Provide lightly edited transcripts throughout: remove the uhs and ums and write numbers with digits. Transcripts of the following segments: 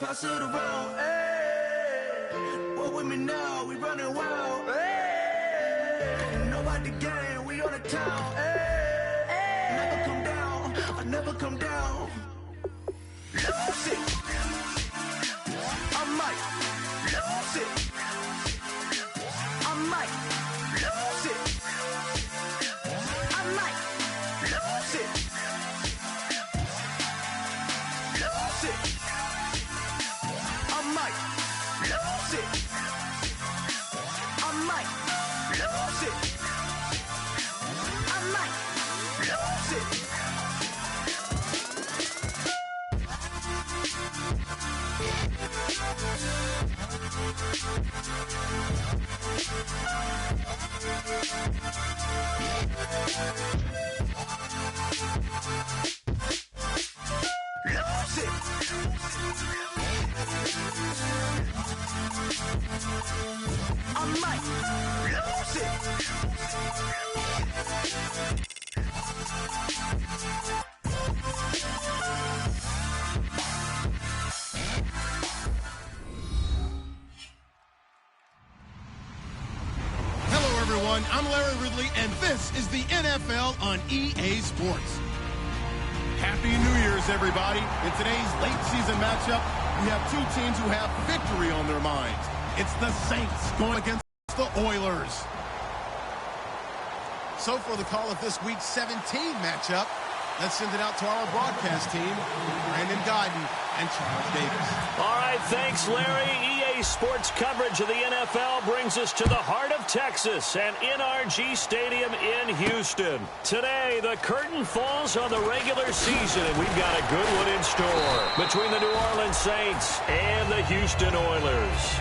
pass it around. Hey, walk with me now, we running wild. Hey, nobody game, we on the town. Hey, never come down, I never come down. Lose it, I might lose it. I might lose it. I might lose it. Lose it. I might lose it. I might lose it. I might lose it. I might lose it. Hello, everyone. I'm Larry Ridley, and this is the NFL on EA Sports. Happy New Year's, everybody. In today's late season matchup, we have two teams who have victory on their minds. It's the Saints going against the Oilers. So for the call of this week's 17 matchup, let's send it out to our broadcast team, Brandon Godden and Charles Davis. All right, thanks, Larry. EA Sports coverage of the NFL brings us to the heart of Texas and NRG Stadium in Houston. Today, the curtain falls on the regular season, and we've got a good one in store between the New Orleans Saints and the Houston Oilers.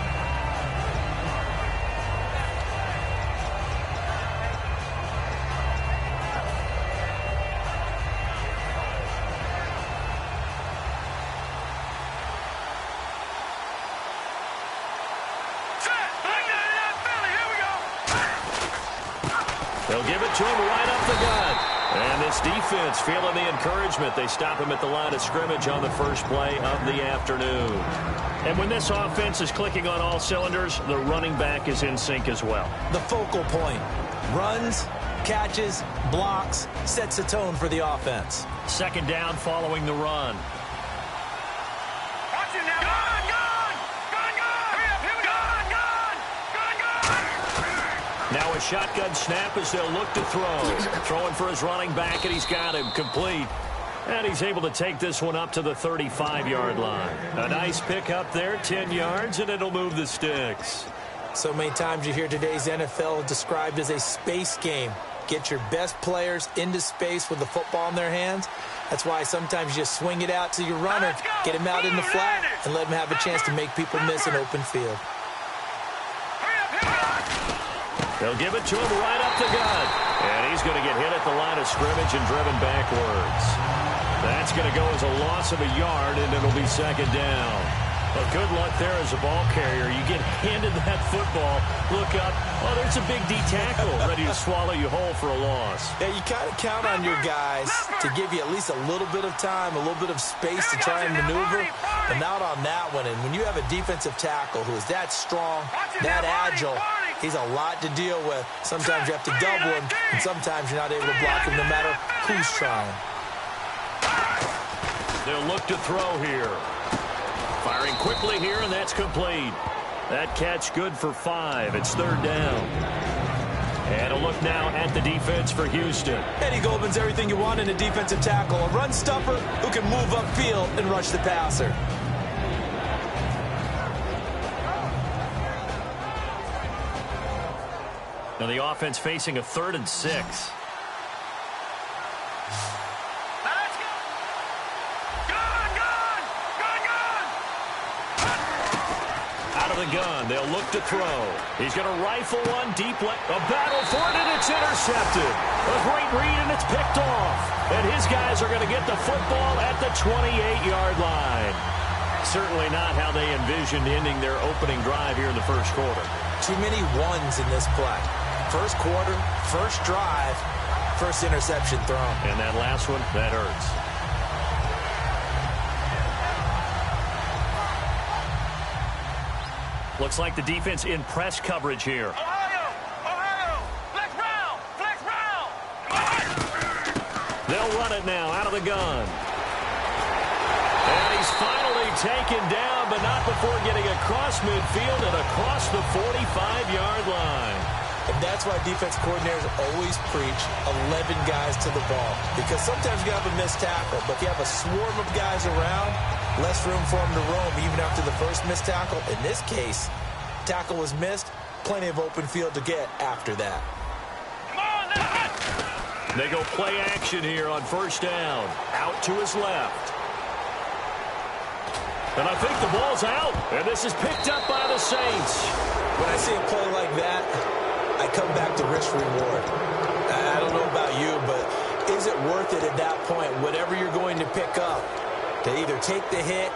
They'll give it to him right up the gut. And this defense feeling the encouragement. They stop him at the line of scrimmage on the first play of the afternoon. And when this offense is clicking on all cylinders, the running back is in sync as well. The focal point. Runs, catches, blocks, sets the tone for the offense. Second down following the run. Now a shotgun snap as they'll look to throw. Throwing for his running back, and he's got him complete. And he's able to take this one up to the 35-yard line. A nice pick up there, 10 yards, and it'll move the sticks. So many times you hear today's NFL described as a space game. Get your best players into space with the football in their hands. That's why sometimes you just swing it out to your runner, get him out in the flat, and let him have a chance to make people miss an open field. They'll give it to him right up the gut. And he's going to get hit at the line of scrimmage and driven backwards. That's going to go as a loss of a yard, and it'll be second down. But good luck there as a ball carrier. You get handed that football, look up, oh, there's a big D tackle ready to swallow you whole for a loss. Yeah, you kind of count on your guys to give you at least a little bit of time, a little bit of space to try and maneuver, but not on that one. And when you have a defensive tackle who is that strong, that agile, he's a lot to deal with. Sometimes you have to double him, and sometimes you're not able to block him no matter who's trying. They'll look to throw here. Firing quickly here, and that's complete. That catch good for 5. It's third down. And a look now at the defense for Houston. Eddie Goldman's everything you want in a defensive tackle. A run stuffer who can move upfield and rush the passer. Now the offense facing a 3rd and 6. The gun. They'll look to throw. He's going to rifle one deep left. A battle for it, and it's intercepted. A great read, and it's picked off. And his guys are going to get the football at the 28-yard line. Certainly not how they envisioned ending their opening drive here in the first quarter. Too many ones in this play. First quarter, first drive, first interception thrown. And that last one, that hurts. Looks like the defense in press coverage here. They'll run it now out of the gun. And he's finally taken down, but not before getting across midfield and across the 45-yard line. And that's why defense coordinators always preach 11 guys to the ball. Because sometimes you have a missed tackle, but if you have a swarm of guys around, less room for them to roam even after the first missed tackle. In this case, tackle was missed, plenty of open field to get after that. They go play action here on first down. Out to his left. And I think the ball's out. And this is picked up by the Saints. When I see a play like that, I come back to risk-reward. I don't know about you, but is it worth it at that point, whatever you're going to pick up, to either take the hit,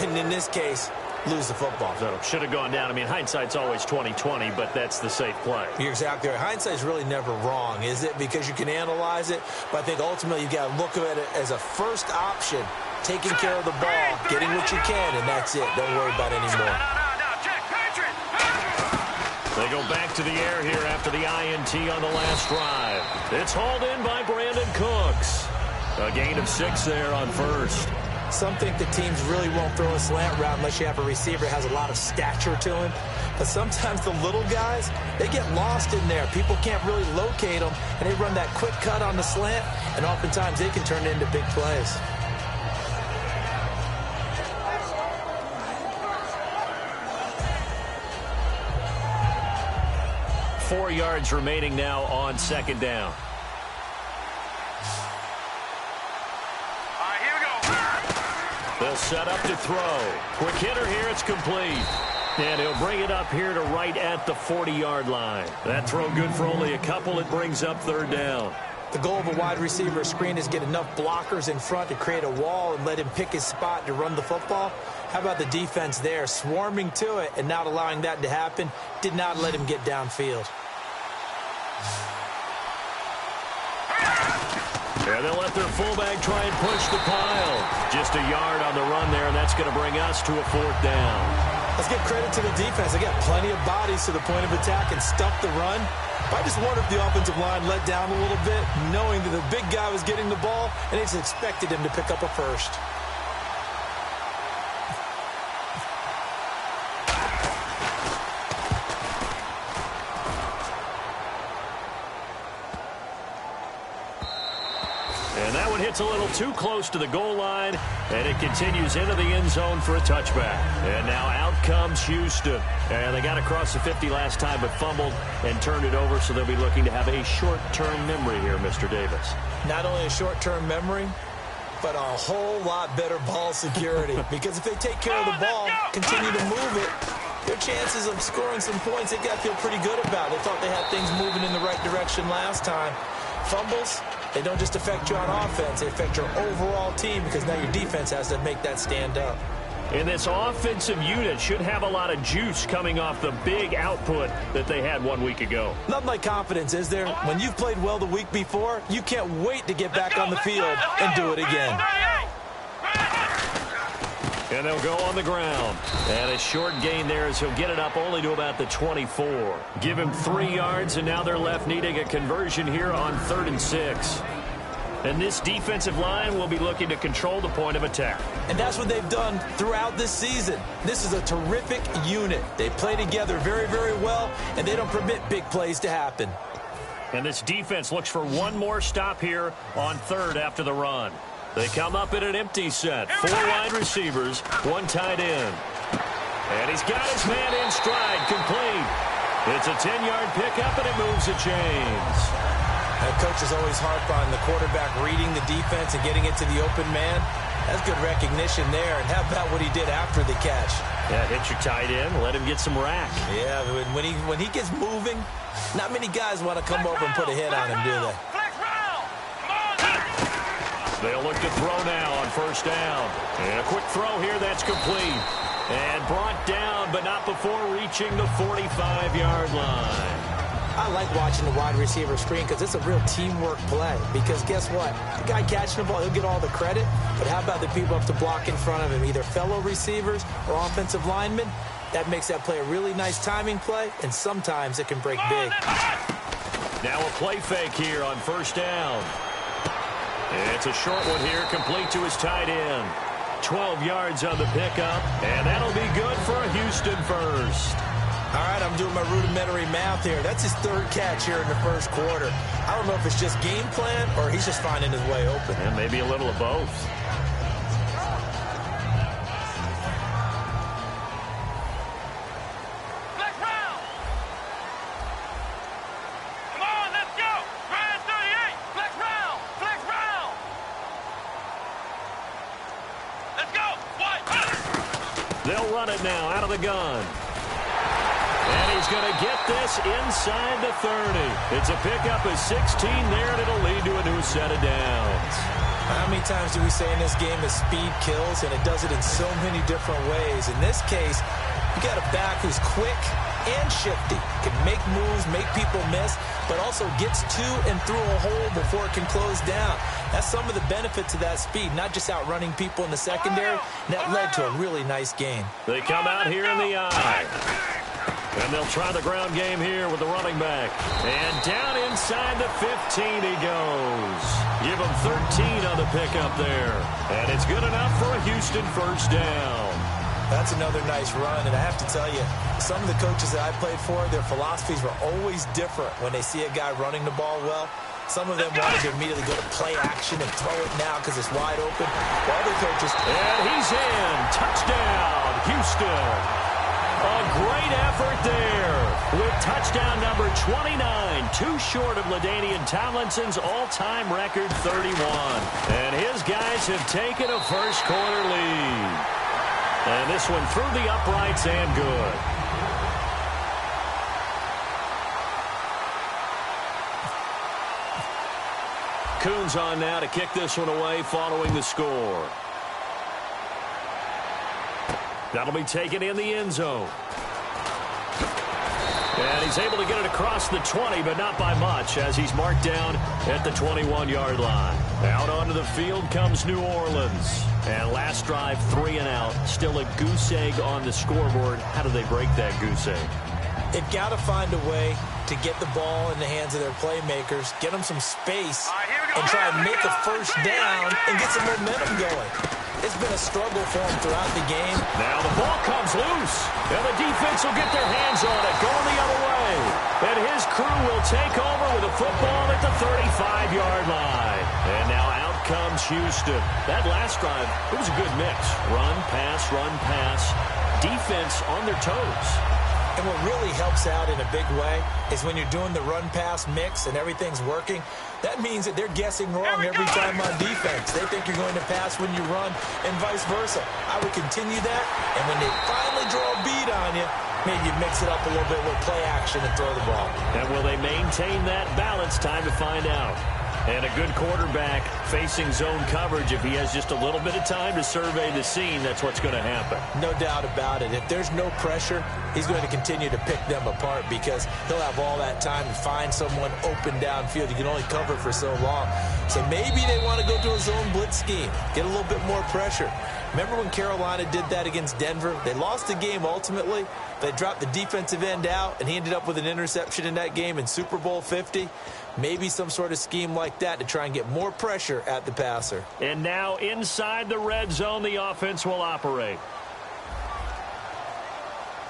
and in this case, lose the football? So should have gone down. I mean, hindsight's always 20/20, but that's the safe play. You're exactly right. Hindsight's really never wrong, is it? Because you can analyze it, but I think ultimately you got to look at it as a first option, taking care of the ball, getting what you can, and that's it. Don't worry about it anymore. They go back to the air here after the INT on the last drive. It's hauled in by Brandon Cooks. A gain of 6 there on first. Some think the teams really won't throw a slant route unless you have a receiver that has a lot of stature to him. But sometimes the little guys, they get lost in there. People can't really locate them, and they run that quick cut on the slant, and oftentimes they can turn it into big plays. Four yards remaining now on second down. They'll set up to throw. Quick hitter here. It's complete. And he'll bring it up here to right at the 40-yard line. That throw good for only a couple. It brings up third down. The goal of a wide receiver screen is get enough blockers in front to create a wall and let him pick his spot to run the football. How about the defense there, swarming to it and not allowing that to happen? Did not let him get downfield. Yeah, they'll let their fullback try and push the pile. Just a yard on the run there, and that's going to bring us to a fourth down. Let's give credit to the defense. They got plenty of bodies to the point of attack and stuffed the run. I just wonder if the offensive line let down a little bit, knowing that the big guy was getting the ball, and they just expected him to pick up a first. Hits a little too close to the goal line, and it continues into the end zone for a touchback. And now out comes Houston. And they got across the 50 last time, but fumbled and turned it over, so they'll be looking to have a short-term memory here, Mr. Davis. Not only a short-term memory, but a whole lot better ball security. Because if they take care of the ball, continue to move it, their chances of scoring some points, they got to feel pretty good about. They thought they had things moving in the right direction last time. Fumbles, they don't just affect you on offense, they affect your overall team because now your defense has to make that stand up. And this offensive unit should have a lot of juice coming off the big output that they had 1 week ago. Nothing like confidence, is there? When you've played well the week before, you can't wait to get back on the field and do it again. And they'll go on the ground. And a short gain there as he'll get it up only to about the 24. Give him 3 yards, and now they're left needing a conversion here on 3rd and 6. And this defensive line will be looking to control the point of attack. And that's what they've done throughout this season. This is a terrific unit. They play together very, very well, and they don't permit big plays to happen. And this defense looks for one more stop here on 3rd after the run. They come up in an empty set. 4 wide receivers, 1 tight end. And he's got his man in stride, complete. It's a 10-yard pickup, and it moves the chains. Coaches always harp on the quarterback reading the defense and getting it to the open man. That's good recognition there. And how about what he did after the catch? Yeah, hit your tight end, let him get some rack. Yeah, when he gets moving, not many guys want to come over and put a hit on him, do they? They'll look to throw now on 1st down. And a quick throw here, that's complete. And brought down, but not before reaching the 45-yard line. I like watching the wide receiver screen because it's a real teamwork play. Because guess what? The guy catching the ball, he'll get all the credit. But how about the people up to block in front of him, either fellow receivers or offensive linemen? That makes that play a really nice timing play, and sometimes it can break big. Now a play fake here on first down. It's a short one here, complete to his tight end. 12 yards on the pickup, and that'll be good for a Houston first. All right, I'm doing my rudimentary math here. That's his third catch here in the first quarter. I don't know if it's just game plan or he's just finding his way open. And maybe a little of both. They'll run it now out of the gun. And he's going to get this inside the 30. It's a pickup of 16 there, and it'll lead to a new set of downs. How many times do we say in this game that speed kills, and it does it in so many different ways? In this case, you got a back who's quick and shifty, can make moves, make people miss, but also gets to and through a hole before it can close down. That's some of the benefits of that speed, not just outrunning people in the secondary, and that led to a really nice gain. They come out here in the eye. And they'll try the ground game here with the running back. And down inside the 15 he goes. Give him 13 on the pickup there. And it's good enough for a Houston first down. That's another nice run, and I have to tell you, some of the coaches that I played for, their philosophies were always different when they see a guy running the ball well. Some of them wanted to immediately go to play action and throw it now because it's wide open. While other coaches... And he's in. Touchdown, Houston. A great effort there with touchdown number 29, too short of LaDainian Tomlinson's all-time record 31. And his guys have taken a first-quarter lead. And this one through the uprights and good. Coons on now to kick this one away following the score. That'll be taken in the end zone. And he's able to get it across the 20, but not by much, as he's marked down at the 21-yard line. Out onto the field comes New Orleans. And last drive, 3 and out. Still a goose egg on the scoreboard. How do they break that goose egg? They've got to find a way to get the ball in the hands of their playmakers, get them some space, and try and make a first down and get some momentum going. It's been a struggle for him throughout the game. Now the ball comes loose, and the defense will get their hands on it, going the other way. And his crew will take over with a football at the 35-yard line. And now out comes Houston. That last drive, it was a good mix. Run, pass, defense on their toes. And what really helps out in a big way is when you're doing the run-pass mix and everything's working, that means that they're guessing wrong every time on defense. They think you're going to pass when you run and vice versa. I would continue that, and when they finally draw a bead on you, maybe you mix it up a little bit with play action and throw the ball. And will they maintain that balance? Time to find out. And a good quarterback facing zone coverage, if he has just a little bit of time to survey the scene, that's what's going to happen. No doubt about it. If there's no pressure, he's going to continue to pick them apart because he'll have all that time to find someone open downfield. You can only cover for so long. So maybe they want to go to a zone blitz scheme, get a little bit more pressure. Remember when Carolina did that against Denver? They lost the game ultimately. They dropped the defensive end out, and he ended up with an interception in that game in Super Bowl 50. Maybe some sort of scheme like that to try and get more pressure at the passer. And now inside the red zone, the offense will operate.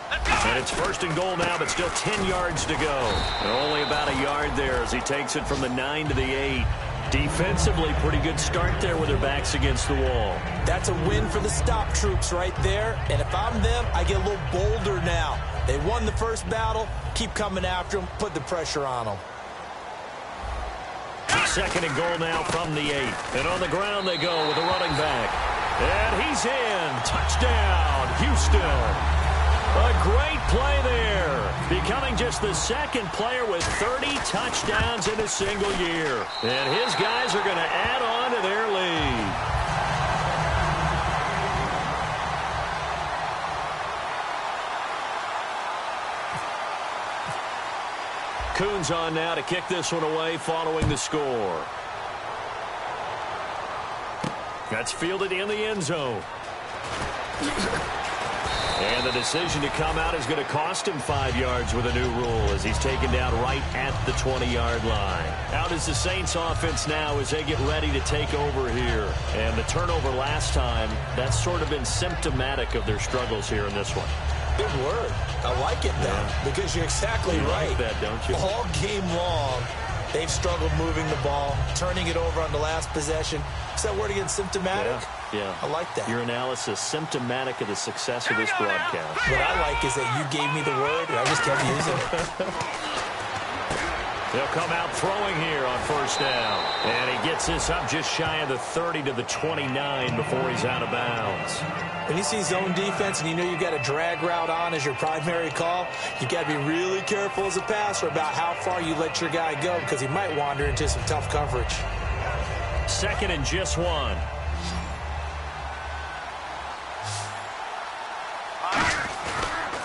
And it's first and goal now, but still 10 yards to go. And only about a yard there as he takes it from the 9 to the 8. Defensively, pretty good start there with their backs against the wall. That's a win for the stop troops right there. And if I'm them, I get a little bolder now. They won the first battle. Keep coming after them. Put the pressure on them. Second and goal now from the 8. And on the ground they go with the running back. And he's in. Touchdown, Houston. A great play there. Becoming just the second player with 30 touchdowns in a single year. And his guys are going to add on to their lead. Coons on now to kick this one away following the score. That's fielded in the end zone. And the decision to come out is going to cost him 5 yards with a new rule as he's taken down right at the 20-yard line. Out is the Saints offense now as they get ready to take over here. And the turnover last time, that's sort of been symptomatic of their struggles here in this one. Good word. I like it, though, because you're exactly right. Like that, don't you? All game long, they've struggled moving the ball, turning it over on the last possession. Is that word again, symptomatic? Yeah. I like that. Your analysis, symptomatic of the success of this broadcast. What I like is that you gave me the word, and I just kept using it. They'll come out throwing here on first down. And he gets this up just shy of the 30 to the 29 before he's out of bounds. When you see zone defense and you know you've got a drag route on as your primary call, you've got to be really careful as a passer about how far you let your guy go because he might wander into some tough coverage. Second and just 1.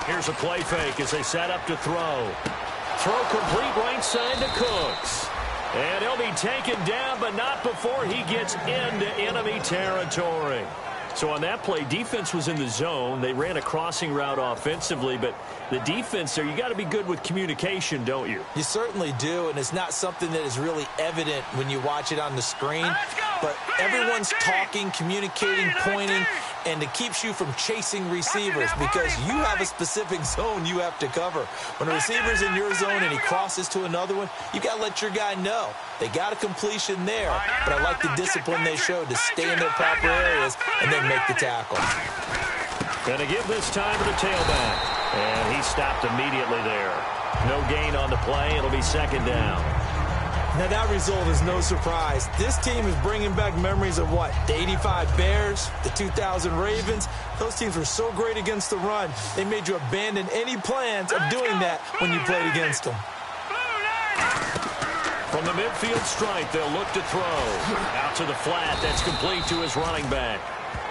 Here's a play fake as they set up to throw. Throw complete right side to Cooks. And he'll be taken down, but not before he gets into enemy territory. So on that play, defense was in the zone. They ran a crossing route offensively, but the defense there, you got to be good with communication, don't you? You certainly do, and it's not something that is really evident when you watch it on the screen. But everyone's talking, communicating, pointing, and it keeps you from chasing receivers because you have a specific zone you have to cover. When a receiver's in your zone and he crosses to another one, you got to let your guy know. They got a completion there, but I like the discipline they showed to stay in their proper areas and then make the tackle. Going to give this time to the tailback, and he stopped immediately there. No gain on the play. It'll be second down. Now, that result is no surprise. This team is bringing back memories of what? The 85 Bears, the 2000 Ravens. Those teams were so great against the run, they made you abandon any plans of doing that when you played against them. From the midfield stripe, they'll look to throw. Out to the flat. That's complete to his running back.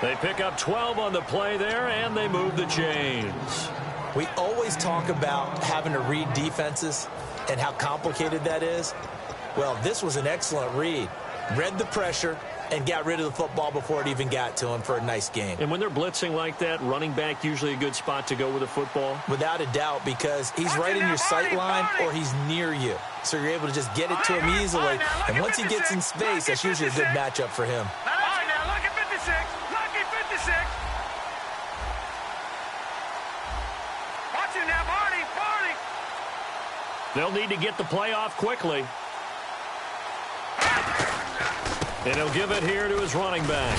They pick up 12 on the play there, and they move the chains. We always talk about having to read defenses and how complicated that is. Well, this was an excellent read. Read the pressure and got rid of the football before it even got to him for a nice game. And when they're blitzing like that, running back usually a good spot to go with the football? Without a doubt, because he's right in your sight line or he's near you. So you're able to just get it to him easily. And once he gets in space, that's usually a good matchup for him. All right, now, lucky 56. Lucky 56. Watch him now, Barney. Barney. They'll need to get the play off quickly. And he'll give it here to his running back.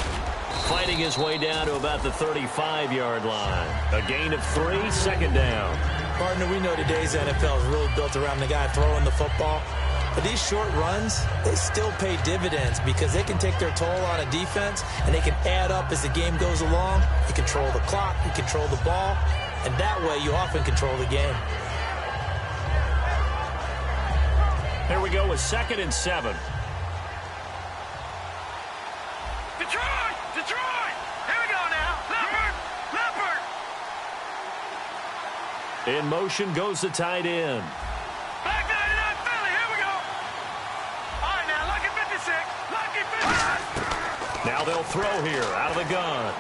Fighting his way down to about the 35-yard line. A gain of 3, second down. Partner, we know today's NFL is really built around the guy throwing the football. But these short runs, they still pay dividends because they can take their toll on a defense and they can add up as the game goes along. You control the clock, you control the ball, and that way you often control the game. Here we go with 2nd and 7. Detroit! Detroit! Here we go now. Leopard! Leopard! In motion goes the tight end. Back 99 Philly. Here we go. All right, now, lucky 56. Lucky 56. Now they'll throw here out of the gun.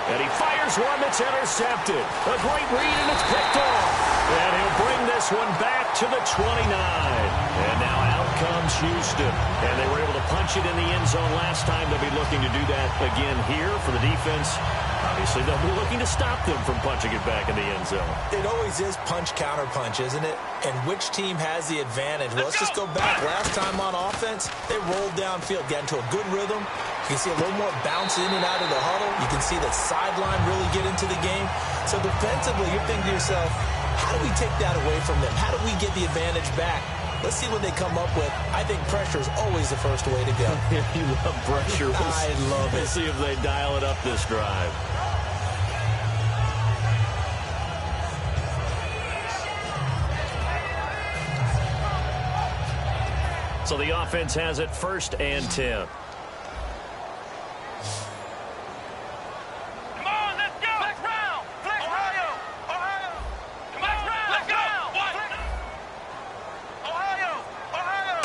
And he fires one that's intercepted. A great read, and it's picked off. And he'll bring this one back to the 29. And now out comes Houston. And they were able to punch it in the end zone last time. They'll be looking to do that again here for the defense. Obviously, they'll be looking to stop them from punching it back in the end zone. It always is punch-counter-punch, isn't it? And which team has the advantage? Well, let's just go back. Last time on offense, they rolled downfield, got into a good rhythm. You can see a little more bounce in and out of the huddle. You can see that sideline really get into the game. So defensively, you're thinking to yourself, how do we take that away from them? How do we get the advantage back? Let's see what they come up with. I think pressure is always the first way to go. You love pressure. I love it. We'll see if they dial it up this drive. So the offense has it 1st and 10. Come on, let's go. Flex round. Flex Ohio. Ohio. Come on, round. Let's go. Ohio. Ohio.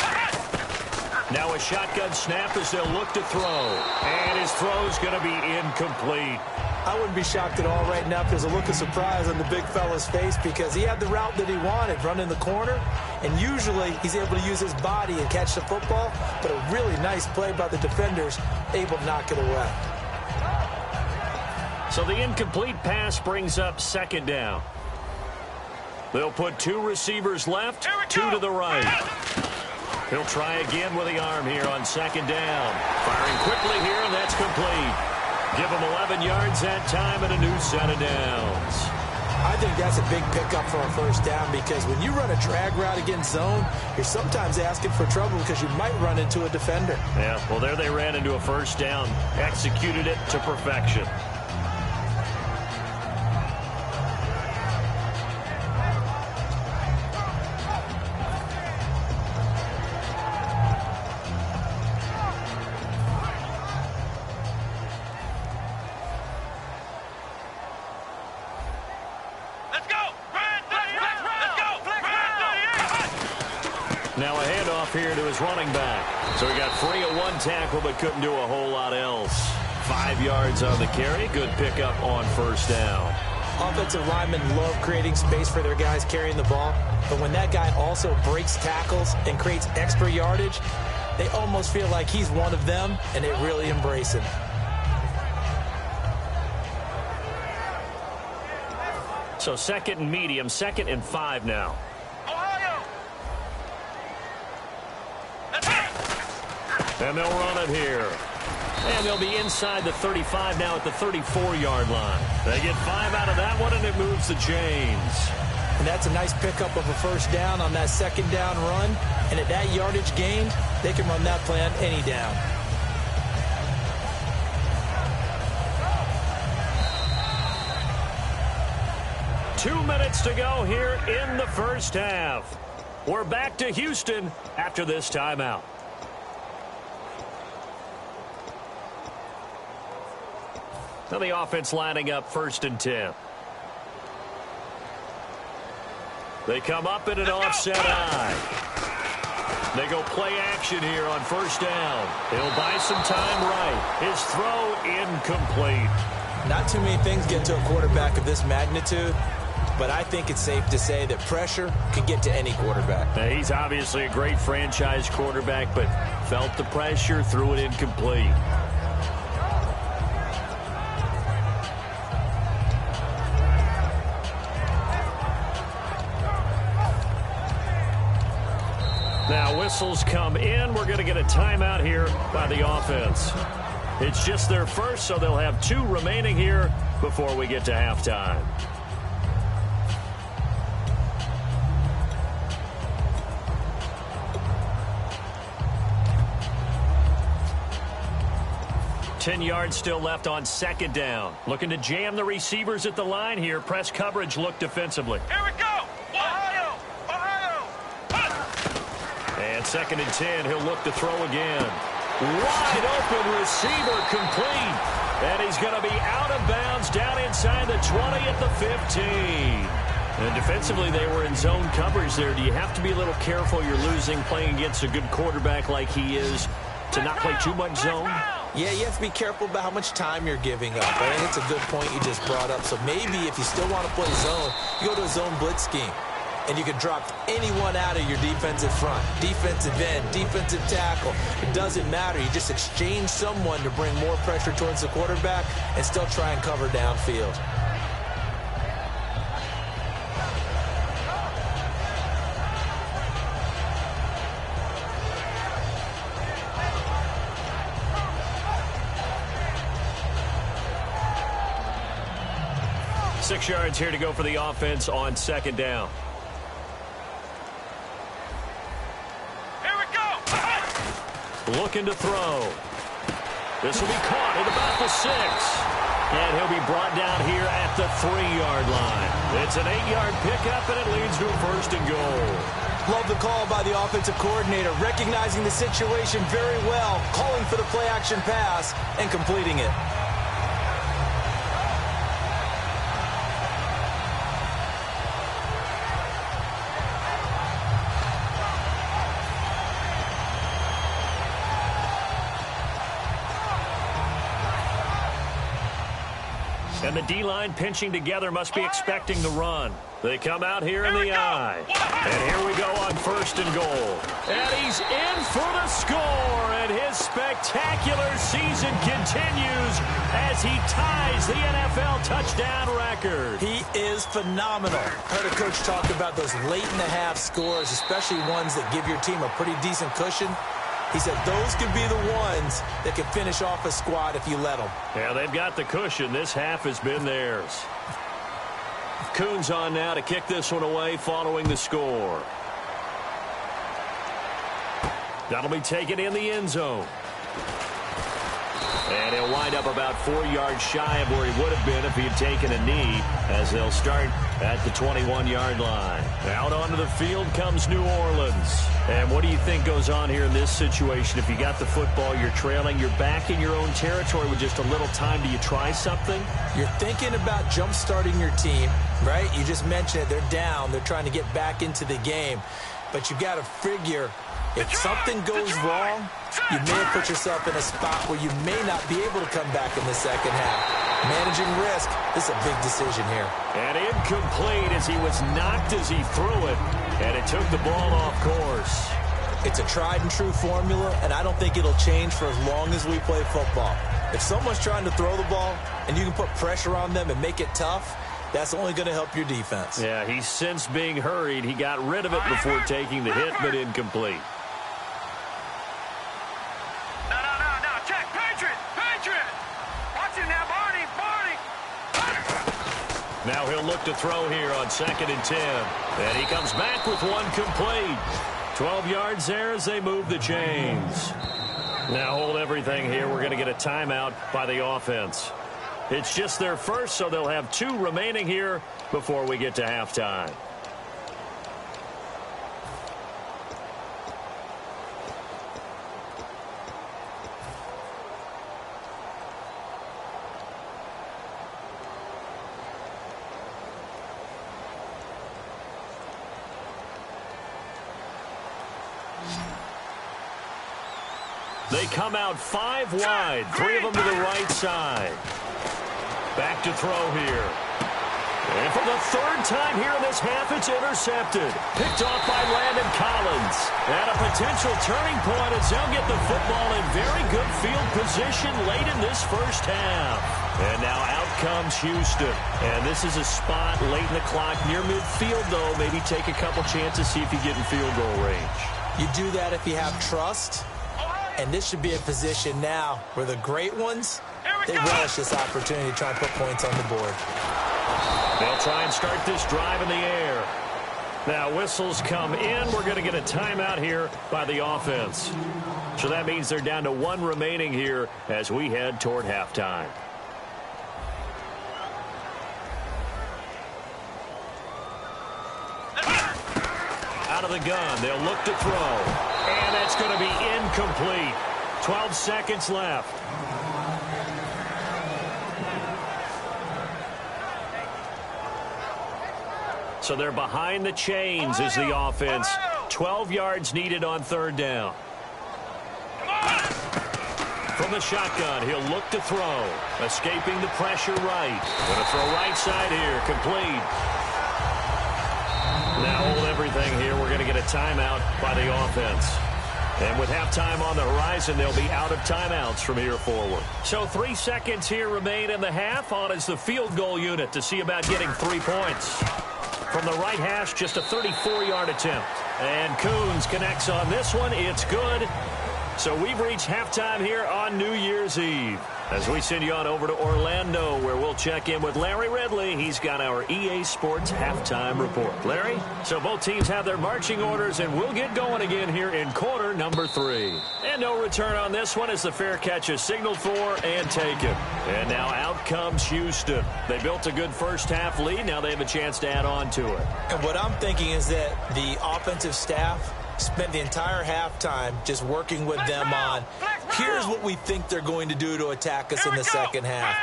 Now a shotgun snap as they'll look to throw. And his throw's going to be incomplete. I wouldn't be shocked at all right now if there's a look of surprise on the big fella's face because he had the route that he wanted, running the corner, and usually he's able to use his body and catch the football, but a really nice play by the defenders, able to knock it away. So the incomplete pass brings up second down. They'll put 2 receivers left, 2 to the right. He'll try again with the arm here on second down. Firing quickly here, and that's complete. Give him 11 yards that time and a new set of downs. I think that's a big pickup for a first down because when you run a drag route against zone, you're sometimes asking for trouble because you might run into a defender. Yeah, well, there they ran into a first down. Executed it to perfection. Now a handoff here to his running back. So he got free of 1 tackle but couldn't do a whole lot else. 5 yards on the carry. Good pickup on first down. Offensive linemen love creating space for their guys carrying the ball. But when that guy also breaks tackles and creates extra yardage, they almost feel like he's one of them, and they really embrace him. So second and medium, 2nd and 5 now. And they'll run it here. And they'll be inside the 35 now at the 34-yard line. They get 5 out of that one, and it moves the chains. And that's a nice pickup of a first down on that second down run. And at that yardage gained, they can run that play on any down. Two minutes to go here in the first half. We're back to Houston after this timeout. Now the offense lining up 1st and 10. They come up in an offset eye. They go play action here on first down. He'll buy some time right. His throw incomplete. Not too many things get to a quarterback of this magnitude, but I think it's safe to say that pressure can get to any quarterback. Now, he's obviously a great franchise quarterback, but felt the pressure, threw it incomplete. Now whistles come in. We're going to get a timeout here by the offense. It's just their first, so they'll have 2 remaining here before we get to halftime. Ten yards still left on second down. Looking to jam the receivers at the line here. Press coverage look defensively. Here we go. Ohio. Ohio. And 2nd and 10. He'll look to throw again. Wide open receiver complete. And he's going to be out of bounds down inside the 20 at the 15. And defensively, they were in zone coverage there. Do you have to be a little careful? You're losing playing against a good quarterback like he is to not play too much zone? Yeah, you have to be careful about how much time you're giving up. I think it's a good point you just brought up. So maybe if you still want to play zone, you go to a zone blitz scheme. And you can drop anyone out of your defensive front. Defensive end, defensive tackle. It doesn't matter. You just exchange someone to bring more pressure towards the quarterback and still try and cover downfield. Six yards here to go for the offense on second down. Here we go. Looking to throw. This will be caught at about the 6. And he'll be brought down here at the 3-yard line. It's an 8-yard pickup, and it leads to a 1st and goal. Love the call by the offensive coordinator, recognizing the situation very well, calling for the play-action pass, and completing it. And the D-line pinching together must be expecting the run. They come out here in the eye. And here we go on 1st and goal. And he's in for the score. And his spectacular season continues as he ties the NFL touchdown record. He is phenomenal. Heard a coach talk about those late-in-the-half scores, especially ones that give your team a pretty decent cushion. He said those could be the ones that can finish off a squad if you let them. Yeah, they've got the cushion. This half has been theirs. Coons on now to kick this one away following the score. That'll be taken in the end zone. And he'll wind up about 4 yards shy of where he would have been if he had taken a knee, as they'll start at the 21-yard line. Out onto the field comes New Orleans. And what do you think goes on here in this situation? If you got the football, you're trailing, you're back in your own territory with just a little time. Do you try something? You're thinking about jump-starting your team, right? You just mentioned it. They're down. They're trying to get back into the game. But you've got to figure if something goes wrong, you may have put yourself in a spot where you may not be able to come back in the second half. Managing risk, this is a big decision here. And incomplete as he was knocked as he threw it, and it took the ball off course. It's a tried-and-true formula, and I don't think it'll change for as long as we play football. If someone's trying to throw the ball and you can put pressure on them and make it tough, that's only going to help your defense. Yeah, he's since being hurried. He got rid of it before taking the hit, but incomplete. Now he'll look to throw here on 2nd and 10. And he comes back with one complete. 12 yards there as they move the chains. Now hold everything here. We're going to get a timeout by the offense. It's just their first, so they'll have 2 remaining here before we get to halftime. They come out 5 wide, 3 of them to the right side. Back to throw here. And for the 3rd time here in this half, it's intercepted. Picked off by Landon Collins. And a potential turning point as they'll get the football in very good field position late in this first half. And now out comes Houston. And this is a spot late in the clock near midfield, though. Maybe take a couple chances, see if you get in field goal range. You do that if you have trust. And this should be a position now where the great ones, they relish this opportunity to try and put points on the board. They'll try and start this drive in the air. Now whistles come in. We're going to get a timeout here by the offense. So that means they're down to 1 remaining here as we head toward halftime. Out of the gun, they'll look to throw. And that's going to be incomplete. 12 seconds left. So they're behind the chains as the offense. 12 yards needed on 3rd down. From the shotgun, he'll look to throw. Escaping the pressure right. Going to throw right side here. Complete. Now hold everything here. We're going to get a timeout by the offense. And with halftime on the horizon, they'll be out of timeouts from here forward. So 3 seconds here remain in the half. On is the field goal unit to see about getting 3 points. From the right hash, just a 34-yard attempt. And Coons connects on this one. It's good. So we've reached halftime here on New Year's Eve. As we send you on over to Orlando, where we'll check in with Larry Ridley. He's got our EA Sports halftime report. Larry, so both teams have their marching orders, and we'll get going again here in quarter number 3. And no return on this one as the fair catch is signaled for and taken. And now out comes Houston. They built a good first half lead. Now they have a chance to add on to it. And what I'm thinking is that the offensive staff spent the entire halftime just working with them on, here's what we think they're going to do to attack us in the second half.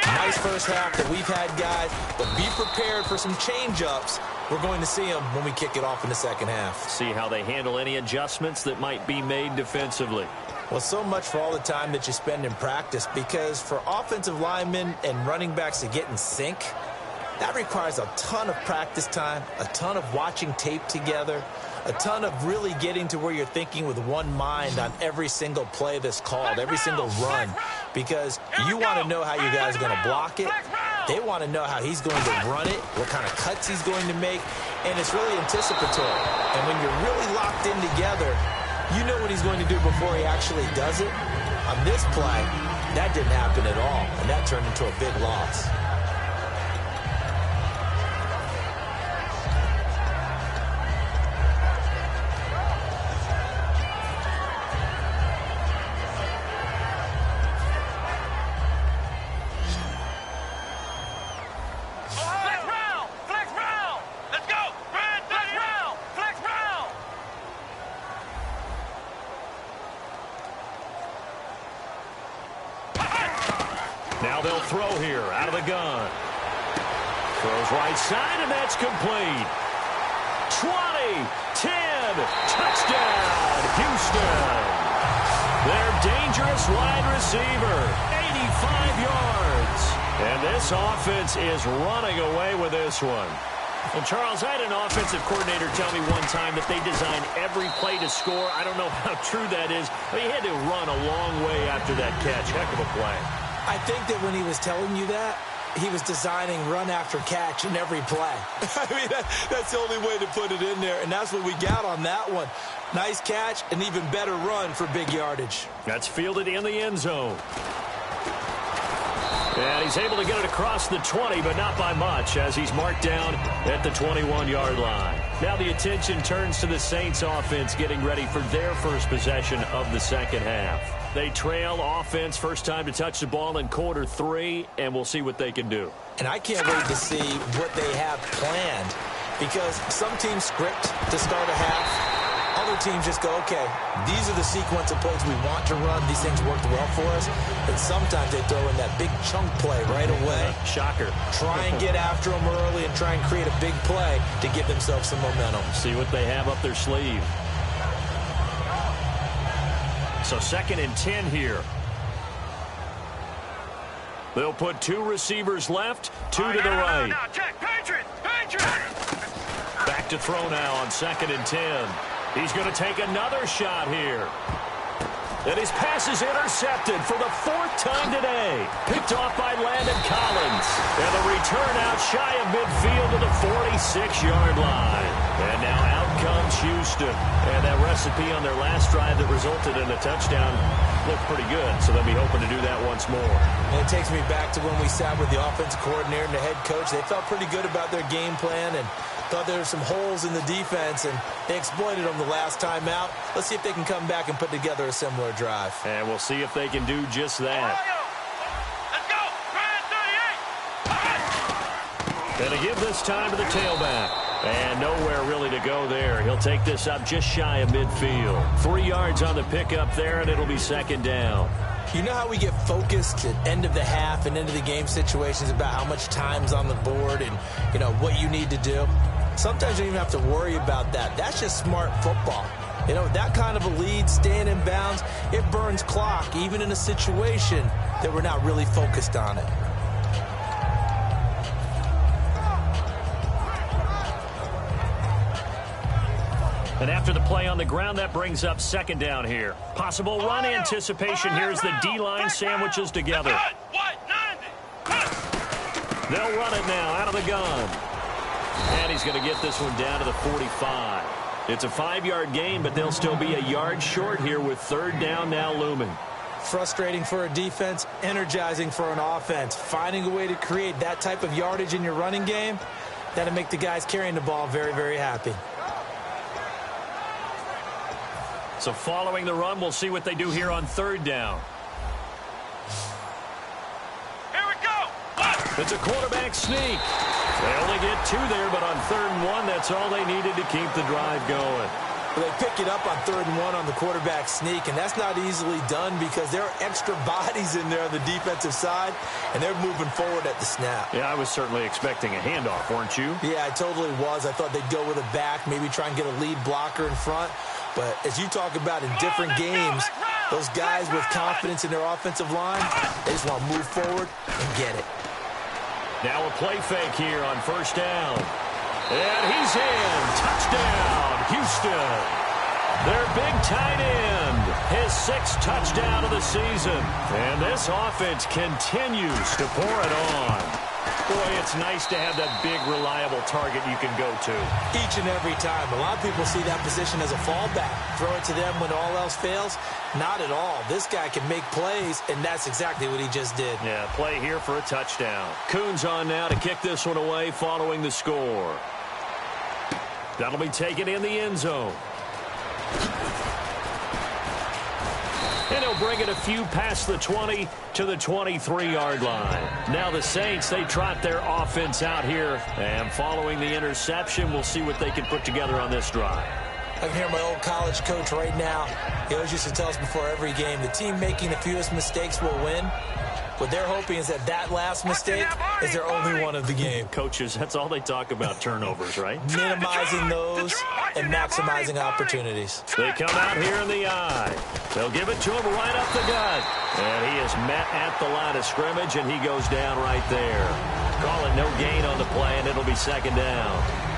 Nice first half that we've had, guys, but be prepared for some change-ups. We're going to see them when we kick it off in the second half. See how they handle any adjustments that might be made defensively. Well, so much for all the time that you spend in practice, because for offensive linemen and running backs to get in sync, that requires a ton of practice time, a ton of watching tape together, a ton of really getting to where you're thinking with one mind on every single play that's called, every single run, because you want to know how you guys are going to block it. They want to know how he's going to run it, what kind of cuts he's going to make, and it's really anticipatory. And when you're really locked in together, you know what he's going to do before he actually does it. On this play, that didn't happen at all, and that turned into a big loss. Now they'll throw here out of the gun. Throws right side, and that's complete. 20, 10, touchdown, Houston. Their dangerous wide receiver, 85 yards. And this offense is running away with this one. Well, Charles, I had an offensive coordinator tell me one time that they design every play to score. I don't know how true that is, but he had to run a long way after that catch. Heck of a play. I think that when he was telling you that, he was designing run after catch in every play. I mean, that's the only way to put it in there, and that's what we got on that one. Nice catch, an even better run for big yardage. That's fielded in the end zone. And he's able to get it across the 20, but not by much, as he's marked down at the 21-yard line. Now the attention turns to the Saints offense getting ready for their first possession of the second half. They trail offense, first time to touch the ball in quarter 3, and we'll see what they can do. And I can't wait to see what they have planned, because some teams script to start a half. Other teams just go, okay, these are the sequence of plays we want to run. These things worked well for us. And sometimes they throw in that big chunk play right away. Shocker. Try and get after them early and try and create a big play to give themselves some momentum. See what they have up their sleeve. So 2nd and 10 here. They'll put 2 receivers left, 2 to the right. Back to throw now on 2nd and 10. He's going to take another shot here. And his pass is intercepted for the 4th time today. Picked off by Landon Collins. And the return out shy of midfield to the 46-yard line. And now out comes Houston. And that recipe on their last drive that resulted in a touchdown looked pretty good. So they'll be hoping to do that once more. And it takes me back to when we sat with the offensive coordinator and the head coach. They felt pretty good about their game plan and thought there were some holes in the defense, and they exploited them the last time out. Let's see if they can come back and put together a similar drive. And we'll see if they can do just that. And to give this time to the tailback. And nowhere really to go there. He'll take this up just shy of midfield. 3 yards on the pickup there, and it'll be 2nd down. You know how we get focused at end of the half and into the game situations about how much time's on the board and, you know, what you need to do? Sometimes you don't even have to worry about that. That's just smart football. You know, that kind of a lead, staying in bounds, it burns clock, even in a situation that we're not really focused on it. And after the play on the ground, that brings up 2nd down here. Possible run anticipation here as the D-line sandwiches together. They'll run it now out of the gun. And he's going to get this one down to the 45. It's a 5-yard gain, but they'll still be a yard short here with 3rd down now looming. Frustrating for a defense, energizing for an offense. Finding a way to create that type of yardage in your running game, that'll make the guys carrying the ball very, very happy. So following the run, we'll see what they do here on 3rd down. Here we go. It's a quarterback sneak. They only get 2 there, but on 3rd and 1, that's all they needed to keep the drive going. Well, they pick it up on 3rd and 1 on the quarterback sneak, and that's not easily done because there are extra bodies in there on the defensive side, and they're moving forward at the snap. Yeah, I was certainly expecting a handoff, weren't you? Yeah, I totally was. I thought they'd go with a back, maybe try and get a lead blocker in front. But as you talk about in different games, those guys with confidence in their offensive line, they just want to move forward and get it. Now a play fake here on 1st down. And he's in. Touchdown, Houston. Their big tight end, his 6th touchdown of the season. And this offense continues to pour it on. Boy, it's nice to have that big, reliable target you can go to. Each and every time. A lot of people see that position as a fallback. Throw it to them when all else fails. Not at all. This guy can make plays, and that's exactly what he just did. Yeah, play here for a touchdown. Coons on now to kick this one away following the score. That'll be taken in the end zone. And he'll bring it a few past the 20 to the 23-yard line. Now the Saints, they trot their offense out here. And following the interception, we'll see what they can put together on this drive. I can hear my old college coach right now. He always used to tell us before every game, the team making the fewest mistakes will win. What they're hoping is that last mistake is their only one of the game. Coaches, that's all they talk about, turnovers, right? Minimizing those and maximizing opportunities. They come out here in the eye. They'll give it to him right up the gut. And he is met at the line of scrimmage, and he goes down right there. Call it no gain on the play, and it'll be 2nd down.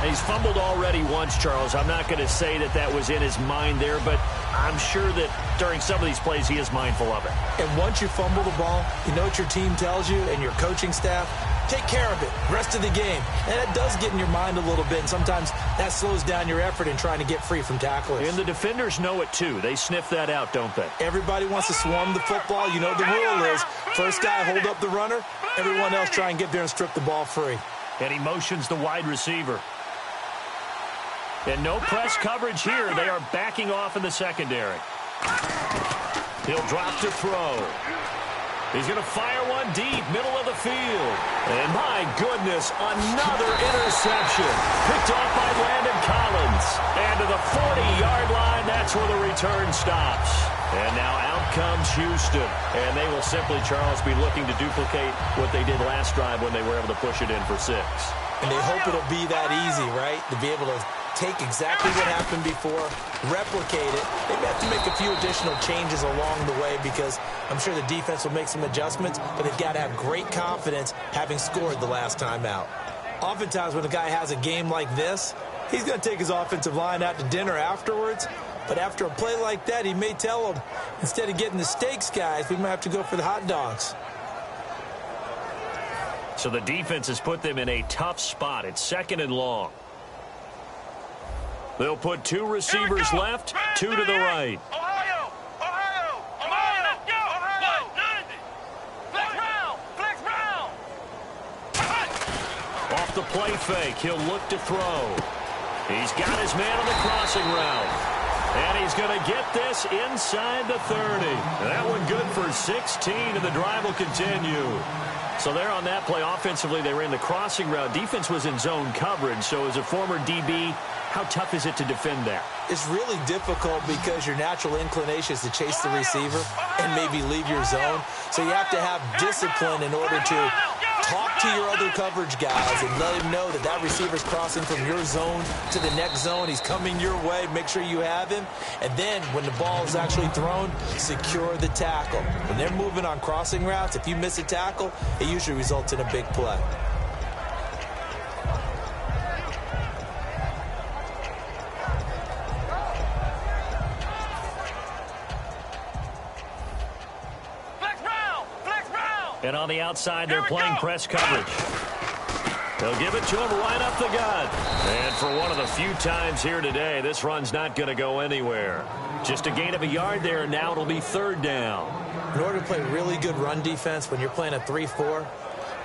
He's fumbled already once, Charles. I'm not going to say that was in his mind there, but I'm sure that during some of these plays he is mindful of it. And once you fumble the ball, you know what your team tells you and your coaching staff? Take care of it rest of the game. And it does get in your mind a little bit, and sometimes that slows down your effort in trying to get free from tacklers. And the defenders know it, too. They sniff that out, don't they? Everybody wants to swarm the football. You know the rule is first guy hold up the runner, everyone else try and get there and strip the ball free. And he motions the wide receiver. And no press coverage here. They are backing off in the secondary. He'll drop to throw. He's going to fire one deep, middle of the field. And my goodness, another interception. Picked off by Landon Collins. And to the 40-yard line, that's where the return stops. And now out comes Houston. And they will simply, Charles, be looking to duplicate what they did last drive when they were able to push it in for 6. And they hope it'll be that easy, right? To be able to take exactly what happened before, replicate it. They may have to make a few additional changes along the way because I'm sure the defense will make some adjustments, but they've got to have great confidence having scored the last time out. Oftentimes when a guy has a game like this, he's going to take his offensive line out to dinner afterwards, but after a play like that, he may tell them, instead of getting the steaks, guys, we might have to go for the hot dogs. So the defense has put them in a tough spot. It's 2nd and long. They'll put 2 receivers left, 2 to the right. Ohio! Ohio! Ohio! Let's go! Ohio! Flex round! Flex round! Off the play fake, he'll look to throw. He's got his man on the crossing route. And he's going to get this inside the 30. That one good for 16, and the drive will continue. So there on that play, offensively, they ran the crossing route. Defense was in zone coverage, so as a former DB, how tough is it to defend that? It's really difficult because your natural inclination is to chase the receiver and maybe leave your zone. So you have to have discipline in order to talk to your other coverage guys and let him know that that receiver's crossing from your zone to the next zone. He's coming your way. Make sure you have him. And then when the ball is actually thrown, secure the tackle. When they're moving on crossing routes, if you miss a tackle, it usually results in a big play. And on the outside, they're playing press coverage. They'll give it to him right up the gut. And for one of the few times here today, this run's not going to go anywhere. Just a gain of a yard there, and now it'll be 3rd down. In order to play really good run defense when you're playing a 3-4,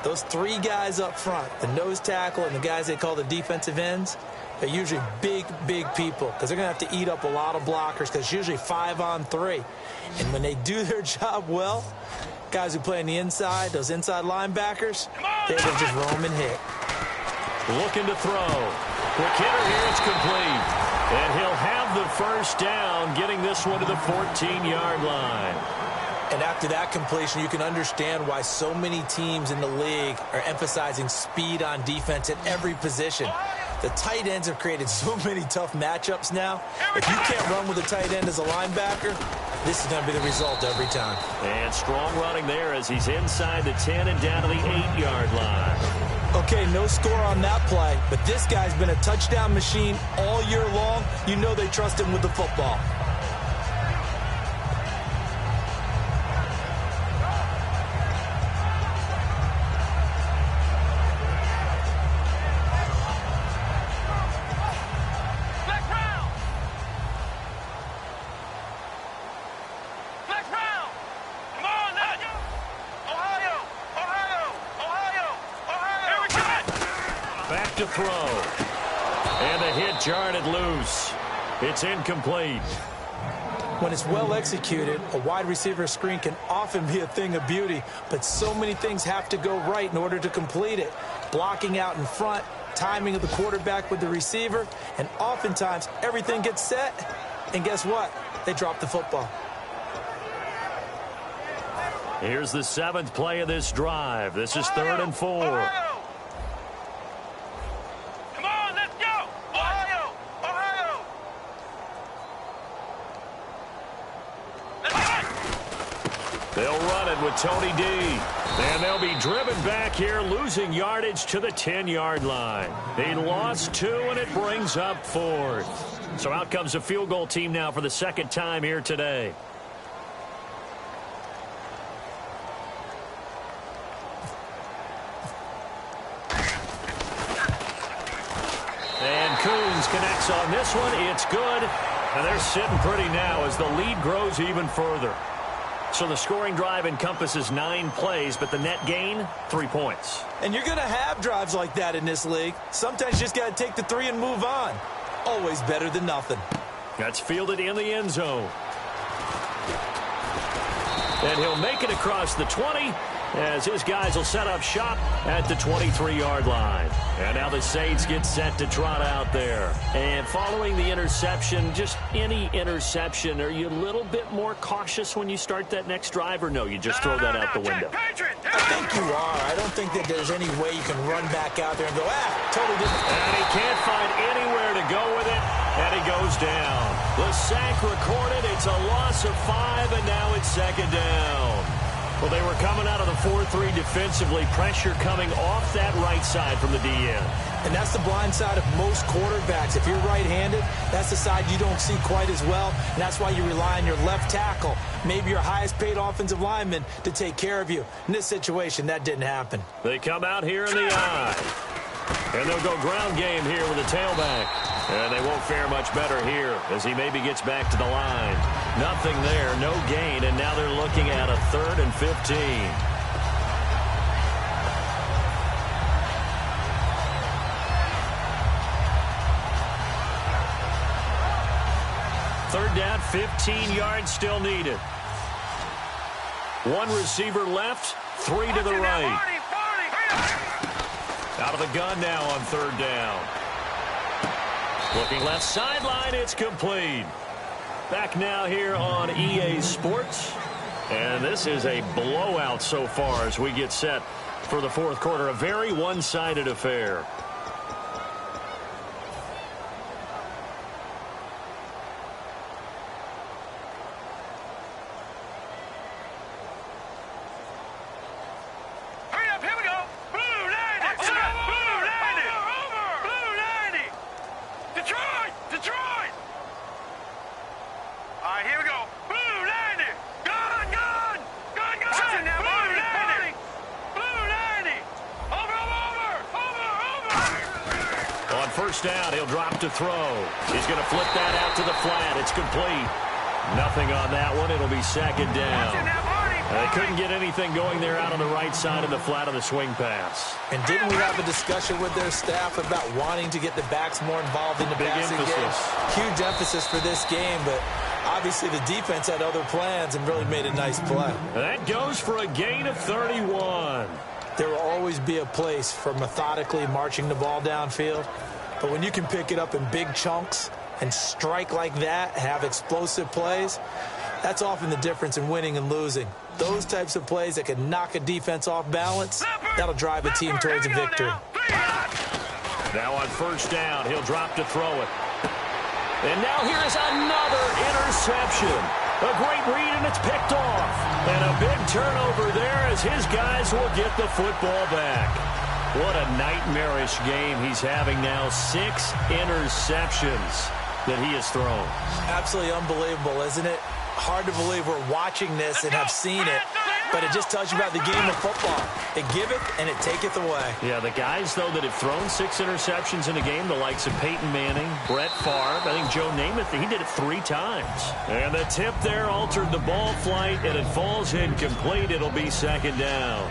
those 3 guys up front, the nose tackle and the guys they call the defensive ends, they're usually big, big people because they're going to have to eat up a lot of blockers because it's usually 5-on-3. And when they do their job well, guys who play on the inside, those inside linebackers, they will just roam and hit. Looking to throw. Quick hitter here, it's complete. And he'll have the first down, getting this one to the 14-yard line. And after that completion, you can understand why so many teams in the league are emphasizing speed on defense at every position. The tight ends have created so many tough matchups now. If you can't run with a tight end as a linebacker, this is going to be the result every time. And strong running there as he's inside the 10 and down to the 8-yard line. Okay, no score on that play, but this guy's been a touchdown machine all year long. You know they trust him with the football. Back to throw. And the hit jarred it loose. It's incomplete. When it's well executed, a wide receiver screen can often be a thing of beauty, but so many things have to go right in order to complete it. Blocking out in front, timing of the quarterback with the receiver, and oftentimes everything gets set, and guess what? They drop the football. Here's the 7th play of this drive. This is 3rd and 4. They'll run it with Tony D. And they'll be driven back here, losing yardage to the 10-yard line. He lost 2, and it brings up 4th. So out comes a field goal team now for the 2nd time here today. And Coons connects on this one. It's good. And they're sitting pretty now as the lead grows even further. So the scoring drive encompasses 9 plays, but the net gain, 3 points. And you're going to have drives like that in this league. Sometimes you just got to take the 3 and move on. Always better than nothing. That's fielded in the end zone. And he'll make it across the 20 as his guys will set up shop at the 23-yard line. And now the Saints get set to trot out there. And following the interception, just any interception, are you a little bit more cautious when you start that next drive, or no, you just throw that out the window? I think you are. I don't think that there's any way you can run back out there and go, totally different. And he can't find anywhere to go with it, and he goes down. The sack recorded. It's a loss of 5, and now it's 2nd down. Well, they were coming out of the 4-3 defensively. Pressure coming off that right side from the DN. And that's the blind side of most quarterbacks. If you're right-handed, that's the side you don't see quite as well. And that's why you rely on your left tackle, maybe your highest-paid offensive lineman, to take care of you. In this situation, that didn't happen. They come out here in the eye. And they'll go ground game here with the tailback. And they won't fare much better here as he maybe gets back to the line. Nothing there, no gain, and now they're looking at a 3rd and 15. Third down, 15 yards still needed. 1 receiver left, 3 to the right. Out of the gun now on 3rd down. Looking left sideline, it's complete. Back now here on EA Sports. And this is a blowout so far as we get set for the 4th quarter. A very one-sided affair. First down, he'll drop to throw. He's going to flip that out to the flat. It's complete. Nothing on that one. It'll be 2nd down. They couldn't get anything going there out on the right side of the flat on the swing pass. And didn't we have a discussion with their staff about wanting to get the backs more involved in the passing game? Huge emphasis for this game, but obviously the defense had other plans and really made a nice play. That goes for a gain of 31. There will always be a place for methodically marching the ball downfield. But when you can pick it up in big chunks and strike like that, have explosive plays, that's often the difference in winning and losing. Those types of plays that can knock a defense off balance, that'll drive a team towards a victory. Now on first down, he'll drop to throw it. And now here is another interception. A great read, and it's picked off. And a big turnover there as his guys will get the football back. What a nightmarish game he's having now. 6 interceptions that he has thrown. Absolutely unbelievable, isn't it? Hard to believe we're watching this and have seen it, but it just tells you about the game of football. It giveth and it taketh away. Yeah, the guys, though, that have thrown 6 interceptions in a game, the likes of Peyton Manning, Brett Favre, I think Joe Namath, he did it 3 times. And the tip there altered the ball flight, and it falls incomplete. It'll be second down.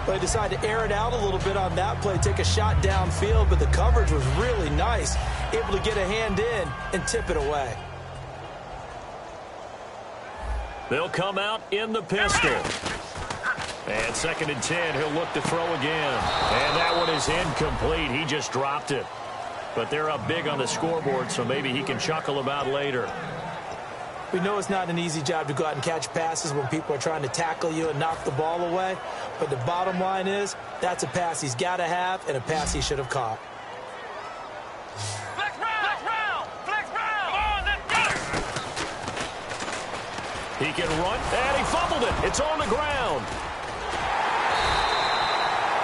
Well, they decided to air it out a little bit on that play, take a shot downfield, but the coverage was really nice, able to get a hand in and tip it away. They'll come out in the pistol. And second and 10, he'll look to throw again. And that one is incomplete. He just dropped it. But they're up big on the scoreboard, so maybe he can chuckle about later. We know it's not an easy job to go out and catch passes when people are trying to tackle you and knock the ball away. But the bottom line is, that's a pass he's got to have and a pass he should have caught. He can run, and he fumbled it. It's on the ground.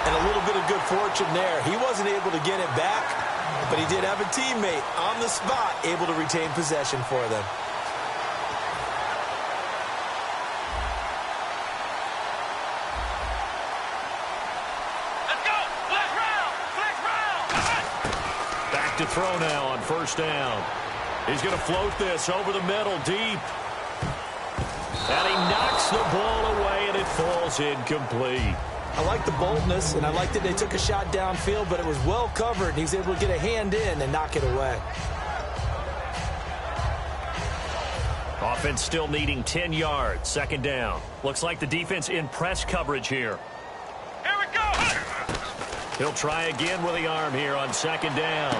And a little bit of good fortune there. He wasn't able to get it back, but he did have a teammate on the spot able to retain possession for them. Let's go. Flex round. Back to throw now on first down. He's going to float this over the middle deep. And he knocks the ball away, and it falls incomplete. I like the boldness, and I like that they took a shot downfield, but it was well covered, and he's able to get a hand in and knock it away. Offense still needing 10 yards. Second down. Looks like the defense in press coverage here. Here we go. He'll try again with the arm here on second down.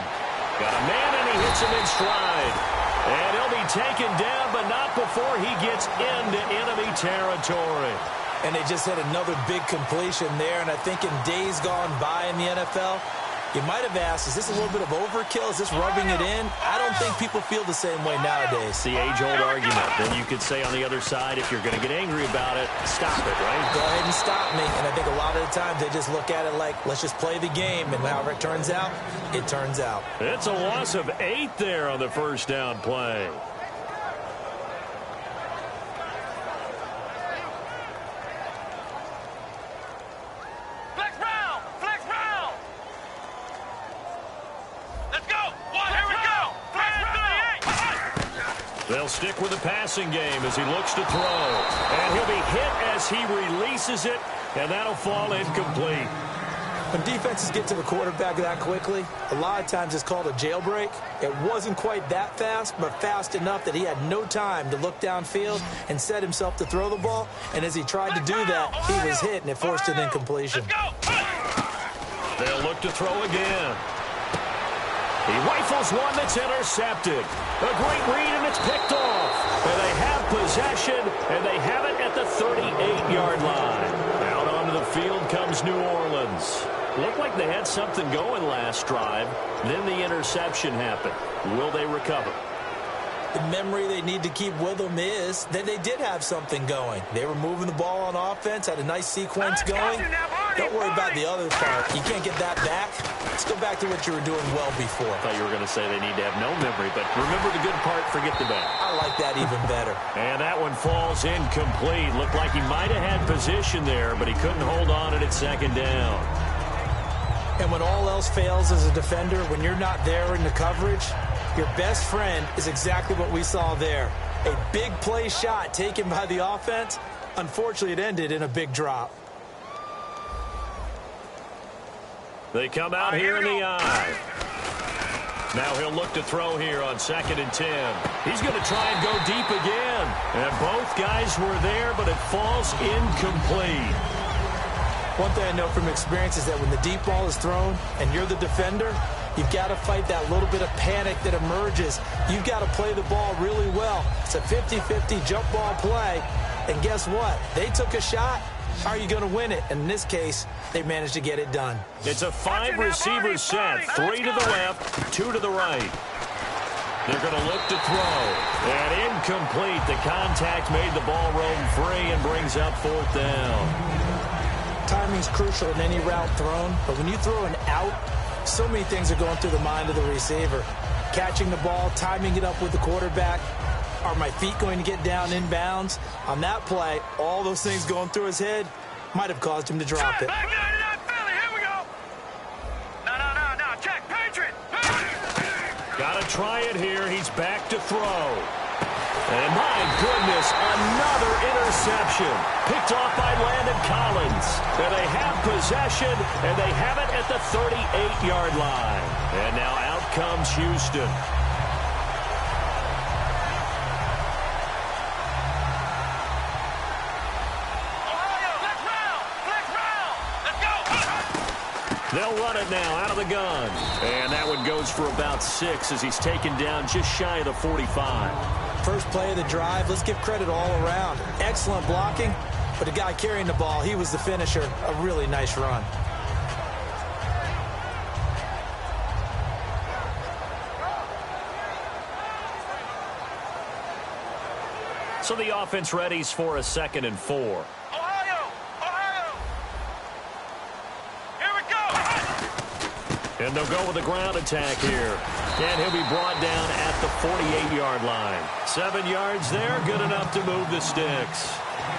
Got a man, and he hits him in stride. And he'll be taken down, but not before he gets into enemy territory. And they just had another big completion there, and I think in days gone by in the NFL, you might have asked, is this a little bit of overkill? Is this rubbing it in? I don't think people feel the same way nowadays. It's the age-old argument. Then you could say on the other side, if you're going to get angry about it, stop it, right? Go ahead and stop me. And I think a lot of the times they just look at it like, let's just play the game, and however it turns out, it turns out. It's a loss of 8 there on the first down play. They'll stick with the passing game as he looks to throw. And he'll be hit as he releases it, and that'll fall incomplete. When defenses get to the quarterback that quickly, a lot of times it's called a jailbreak. It wasn't quite that fast, but fast enough that he had no time to look downfield and set himself to throw the ball. And as he tried to do that, he was hit, and it forced an incompletion. They'll look to throw again. He rifles one that's intercepted. A great read, and it's picked off. And they have possession, and they have it at the 38-yard line. Out onto the field comes New Orleans. Looked like they had something going last drive. Then the interception happened. Will they recover? The memory they need to keep with them is that they did have something going. They were moving the ball on offense, had a nice sequence going. Don't worry about the other part. You can't get that back. Let's go back to what you were doing well before. I thought you were going to say they need to have no memory, but remember the good part, forget the bad. I like that even better. And that one falls incomplete. Looked like he might have had position there, but he couldn't hold on at second down. And when all else fails as a defender, when you're not there in the coverage, your best friend is exactly what we saw there. A big play shot taken by the offense. Unfortunately, it ended in a big drop. They come out here in the eye. Now he'll look to throw here on 2nd and 10. He's going to try and go deep again. And both guys were there, but it falls incomplete. One thing I know from experience is that when the deep ball is thrown and you're the defender, you've got to fight that little bit of panic that emerges. You've got to play the ball really well. It's a 50-50 jump ball play. And guess what? They took a shot. How are you going to win it? And in this case, they managed to get it done. It's a 5-receiver set. 3 to the left, 2 to the right. They're going to look to throw. And incomplete. The contact made the ball roam free and brings up 4th down. Timing's crucial in any route thrown, but when you throw an out, so many things are going through the mind of the receiver. Catching the ball, timing it up with the quarterback. Are my feet going to get down inbounds? On that play, all those things going through his head might have caused him to drop it. Back there to that Philly. Here we go. No. Check. Patriot. Got to try it here. He's back to throw. And my goodness, another interception. Picked off by Landon Collins. And they have possession, and they have it at the 38-yard line. And now out comes Houston. They'll run it now out of the gun. And that one goes for about 6 as he's taken down just shy of the 45. First play of the drive, let's give credit all around. Excellent blocking, but the guy carrying the ball, he was the finisher. A really nice run. So the offense readies for a 2nd and 4. And they'll go with a ground attack here. And he'll be brought down at the 48-yard line. 7 yards there, good enough to move the sticks.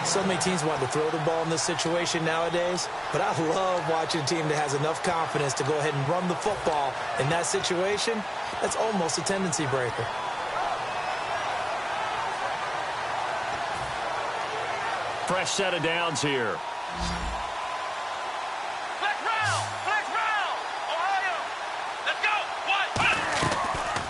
So many teams want to throw the ball in this situation nowadays, but I love watching a team that has enough confidence to go ahead and run the football in that situation. That's almost a tendency breaker. Fresh set of downs here.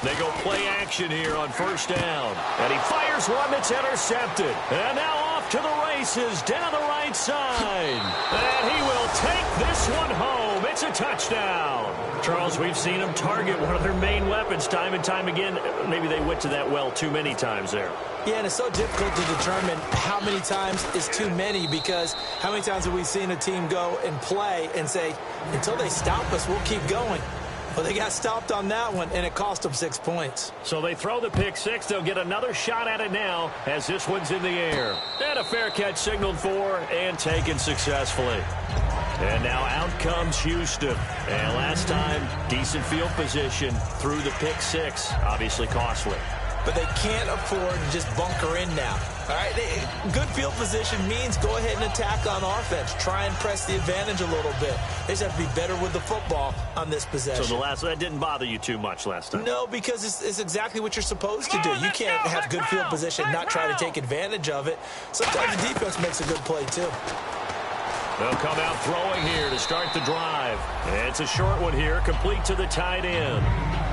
They go play action here on 1st down. And he fires one that's intercepted. And now off to the races down the right side. And he will take this one home. It's a touchdown. Charles, we've seen him target one of their main weapons time and time again. Maybe they went to that well too many times there. Yeah, and it's so difficult to determine how many times is too many, because how many times have we seen a team go and play and say, until they stop us, we'll keep going. Well, they got stopped on that one, and it cost them 6 points. So they throw the pick 6. They'll get another shot at it now as this one's in the air. And a fair catch signaled for and taken successfully. And now out comes Houston. And last time, decent field position through the pick 6. Obviously costly. But they can't afford to just bunker in now. All right, good field position means go ahead and attack on offense. Try and press the advantage a little bit. They just have to be better with the football on this possession. So that didn't bother you too much last time? No, because it's exactly what you're supposed to do. You can't have good field position, not try to take advantage of it. Sometimes the defense makes a good play, too. They'll come out throwing here to start the drive. And it's a short one here, complete to the tight end.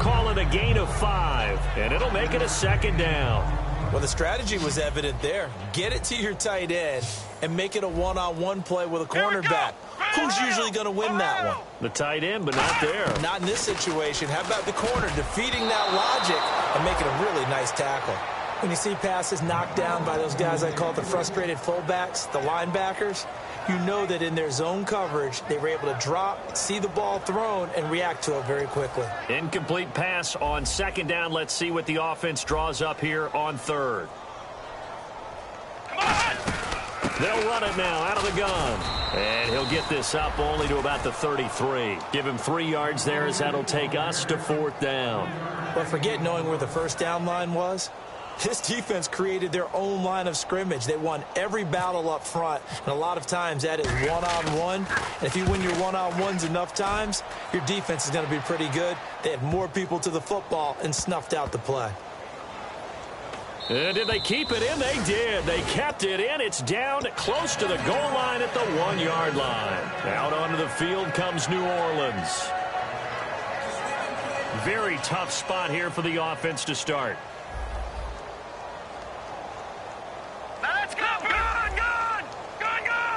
Call it a gain of 5, and it'll make it a 2nd down. Well, the strategy was evident there. Get it to your tight end and make it a one-on-one play with a cornerback. Who's usually going to win that one? The tight end, but not there. Not in this situation. How about the corner defeating that logic and making a really nice tackle? When you see passes knocked down by those guys I call the frustrated fullbacks, the linebackers, you know that in their zone coverage, they were able to drop, see the ball thrown, and react to it very quickly. Incomplete pass on 2nd down. Let's see what the offense draws up here on 3rd. They'll run it now out of the gun. And he'll get this up only to about the 33. Give him 3 yards there as that'll take us to 4th down. But forget knowing where the 1st down line was. This defense created their own line of scrimmage. They won every battle up front, and a lot of times that is one-on-one. And if you win your one-on-ones enough times, your defense is going to be pretty good. They had more people to the football and snuffed out the play. And did they keep it in? They did. They kept it in. It's down close to the goal line at the 1-yard line. Out onto the field comes New Orleans. Very tough spot here for the offense to start. Let's go. Gun.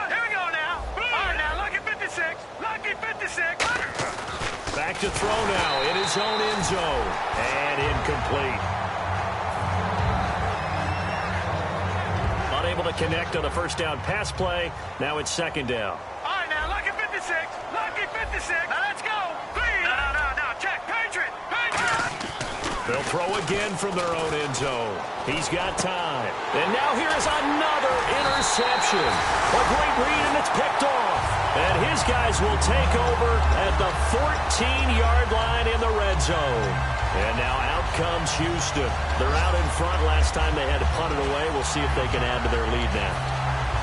Here we go now. All right, now look at 50-50. Back to throw now in his own end zone. And incomplete. Unable to connect on the first down pass play. Now it's second down. All right, now, lucky 56. Lucky 56. Now, let's go. Please. No. Check. Patriot. They'll throw again from their own end zone. He's got time. And now here is another interception. A great read, and it's picked off. And his guys will take over at the 14-yard line in the red zone. And now out comes Houston. They're out in front. Last time they had to punt it away. We'll see if they can add to their lead now.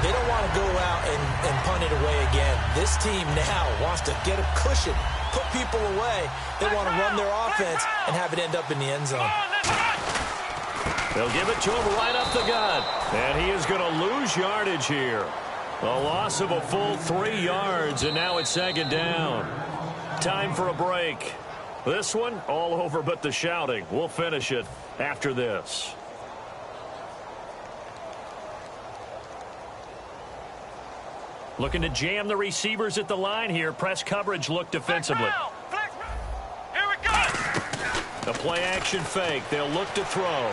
They don't want to go out and punt it away again. This team now wants to get a cushion, put people away. They want to run their offense and have it end up in the end zone. They'll give it to him right up the gut. And he is going to lose yardage here. A loss of a full 3 yards, and now it's second down. Time for a break. This one, all over but the shouting. We'll finish it after this. Looking to jam the receivers at the line here. Press coverage look defensively. Here we go. The play action fake. They'll look to throw.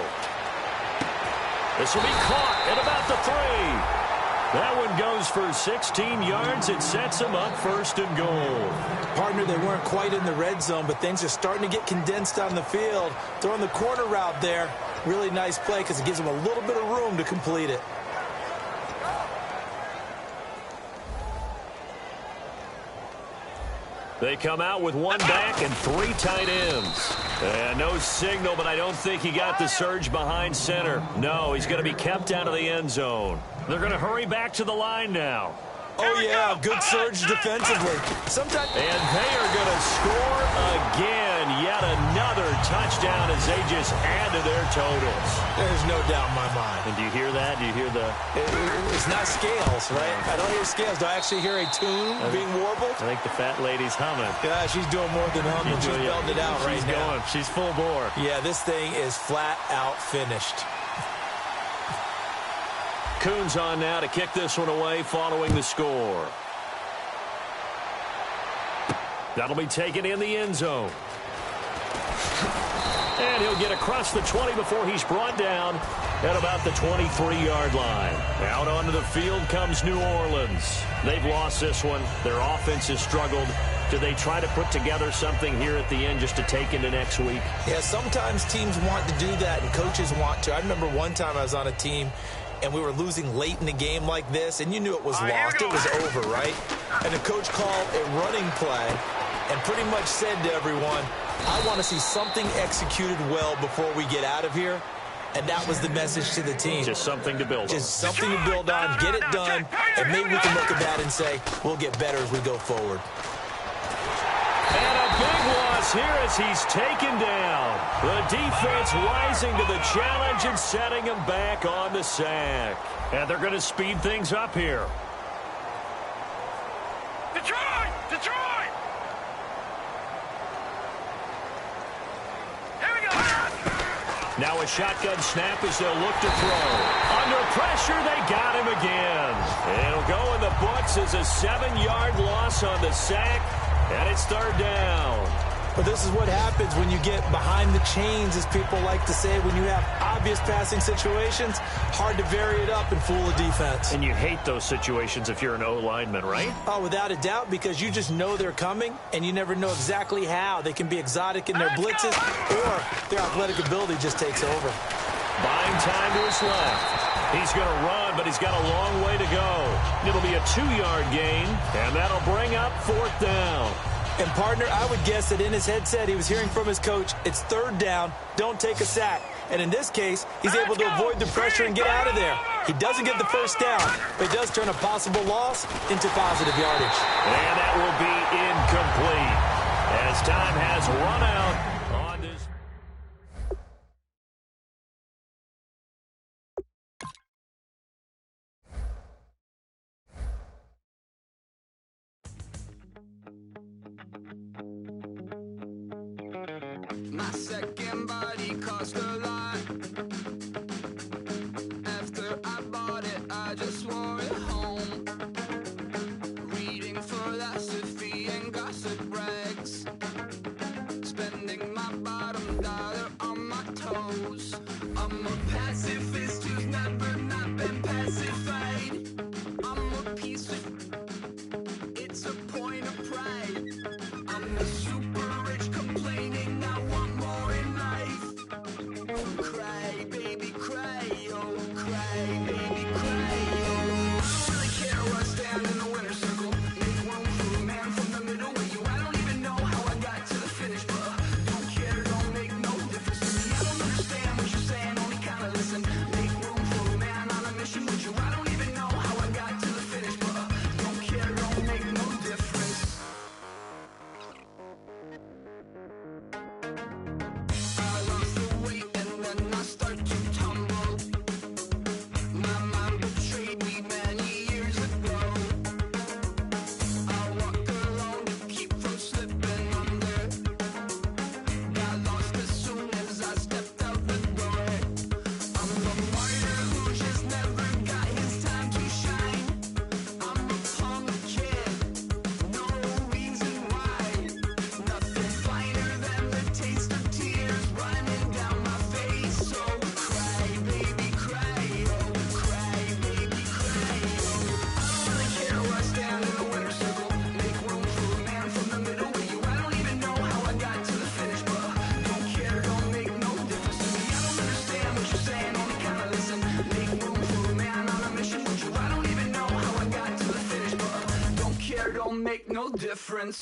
This will be caught at about the 3. That one goes for 16 yards. It sets them up first and goal. Partner, they weren't quite in the red zone, but things are starting to get condensed on the field. Throwing the corner route there. Really nice play because it gives them a little bit of room to complete it. They come out with 1 back and 3 tight ends. And no signal, but I don't think he got the surge behind center. No, he's going to be kept out of the end zone. They're going to hurry back to the line now. Oh, yeah, good surge defensively. Sometimes. And they are going to score again. Yet another touchdown as they just add to their totals. There's no doubt in my mind. And do you hear that? Do you hear the... It's not scales, right? I don't hear scales. Do I actually hear a tune being warbled? I think the fat lady's humming. Yeah, she's doing more than humming. She's belting it out right now. She's full bore. Yeah, this thing is flat out finished. Coons on now to kick this one away following the score. That'll be taken in the end zone. And he'll get across the 20 before he's brought down at about the 23-yard line. Out onto the field comes New Orleans. They've lost this one. Their offense has struggled. Do they try to put together something here at the end just to take into next week? Yeah, sometimes teams want to do that and coaches want to. I remember one time I was on a team and we were losing late in the game like this, and you knew it was lost. It was over, right? And the coach called a running play and pretty much said to everyone, I want to see something executed well before we get out of here. And that was the message to the team. Just something to build on. Just something to build on, get it done, and maybe we can look at that and say, we'll get better as we go forward. And a big loss here as he's taken down. The defense rising to the challenge and setting him back on the sack. And they're going to speed things up here. Detroit! Detroit! Here we go. Now a shotgun snap as they'll look to throw. Under pressure, they got him again. It'll go in the books as a 7-yard loss on the sack. And it's third down. But this is what happens when you get behind the chains, as people like to say. When you have obvious passing situations, hard to vary it up and fool a defense. And you hate those situations if you're an O-lineman, right? Oh, without a doubt, because you just know they're coming, and you never know exactly how. They can be exotic in their blitzes, or their athletic ability just takes over. Buying time to his left. He's going to run, but he's got a long way to go. It'll be a 2-yard gain, and that'll bring up fourth down. And, partner, I would guess that in his headset he was hearing from his coach, it's third down, don't take a sack. And in this case, he's able to avoid the pressure and get out of there. He doesn't get the first down, but he does turn a possible loss into positive yardage. And that will be incomplete as time has run out on this. My second body cost a lot. After I bought it, I just wore it home. Reading philosophy and gossip rags. make no difference.